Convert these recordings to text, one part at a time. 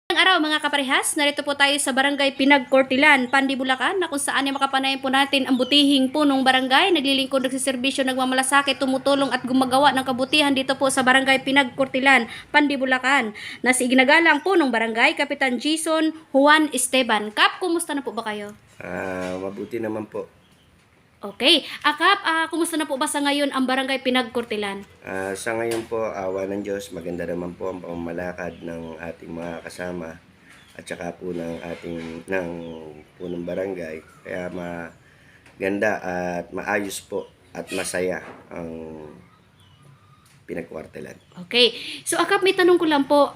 Magandang araw mga kaparehas, narito po tayo sa Barangay Pinagkortilan, Pandi, Bulacan, na kung saan ay makapanayan po natin ang butihing punong barangay, naglilingkod, nagsiservisyo, nagmamalasakit, tumutulong at gumagawa ng kabutihan dito po sa Barangay Pinagkortilan, Pandi, Bulacan, na si iginagalang punong barangay, Kapitan Jason Juan Esteban. Kap, kumusta na po ba kayo? Mabuti naman po. Okay. Kap, kumusta na po ba sa ngayon ang Barangay Pinagkortilan? Sa ngayon po, awa ng Diyos, maganda naman po ang pamamalakad ng ating mga kasama at saka po ng punong barangay. Kaya maganda at maayos po at masaya ang Pinagkwartilan. Okay. So, Kap, may tanong ko lang po,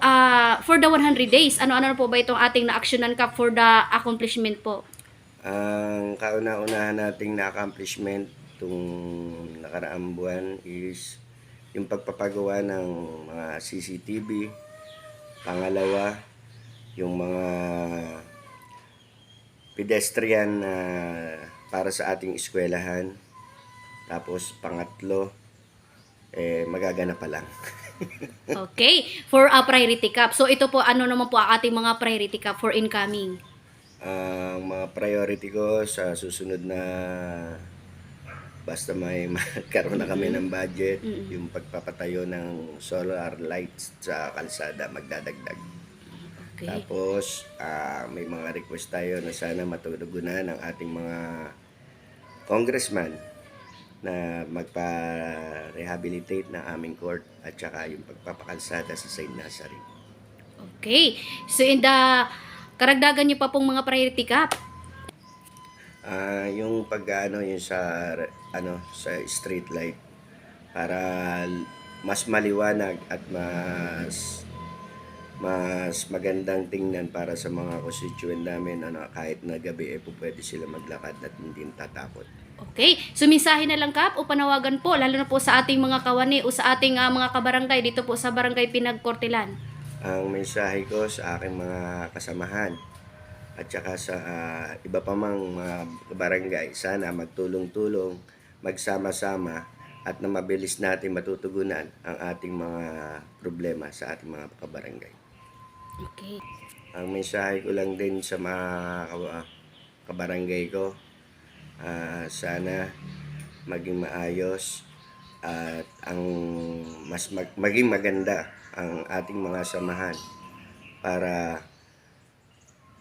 for the 100 days, ano-ano po ba itong ating na-actionan, Kap, for the accomplishment po? Ang kauna-unahan nating na-accomplishment itong nakaraang buwan is yung pagpapagawa ng mga CCTV. Pangalawa, yung mga pedestrian na para sa ating eskwelahan. Tapos pangatlo, magagana pa lang. Okay. For a priority, Kap. So, ito po, ano naman po ang ating mga priority, Kap, for incoming? Ang mga priority ko sa susunod na basta may magkaroon na kami ng budget, yung pagpapatayo ng solar lights sa kalsada magdadagdag. Okay. Tapos may mga request tayo na sana matugunan ng ating mga congressman na magpa-rehabilitate ng aming court at saka yung pagpapakalsada sa St. Nazarene. Okay. So, in the karagdagan niyo pa pong mga priority, Kap? Yung yung sa street light para mas maliwanag at mas magandang tingnan para sa mga constituent namin, kahit na gabi po pwede sila maglakad at hindi tatakot. Okay. So, mensahe na lang, Kap, o panawagan po, lalo na po sa ating mga kawani o sa ating mga kabarangay dito po sa Barangay Pinagkortilan. Ang mensahe ko sa aking mga kasamahan at saka sa iba pa mang mga barangay, sana magtulong-tulong, magsama-sama at na mabilis natin matutugunan ang ating mga problema sa ating mga kabarangay. Okay. Ang mensahe ko lang din sa mga kabarangay ko, sana maging maayos at maging maganda ang ating mga samahan para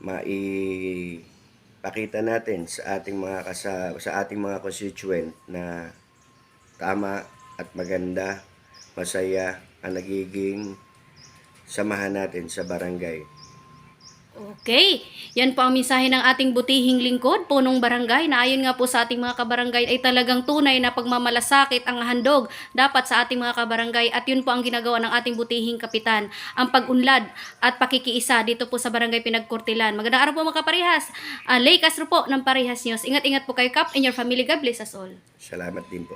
maipakita natin sa ating mga constituent na tama at maganda, masaya ang nagiging samahan natin sa barangay. Okay. Yan po ang mensahe ng ating butihing lingkod, punong barangay, na ayon nga po sa ating mga kabarangay ay talagang tunay na pagmamalasakit ang handog dapat sa ating mga kabarangay, at yun po ang ginagawa ng ating butihing kapitan, ang pag-unlad at pakikiisa dito po sa Barangay Pinagkortilan. Magandang araw po mga kaparehas. Lay Castro po ng Parehas News. Ingat-ingat po kayo, Kap, and your family. God bless us all. Salamat din po.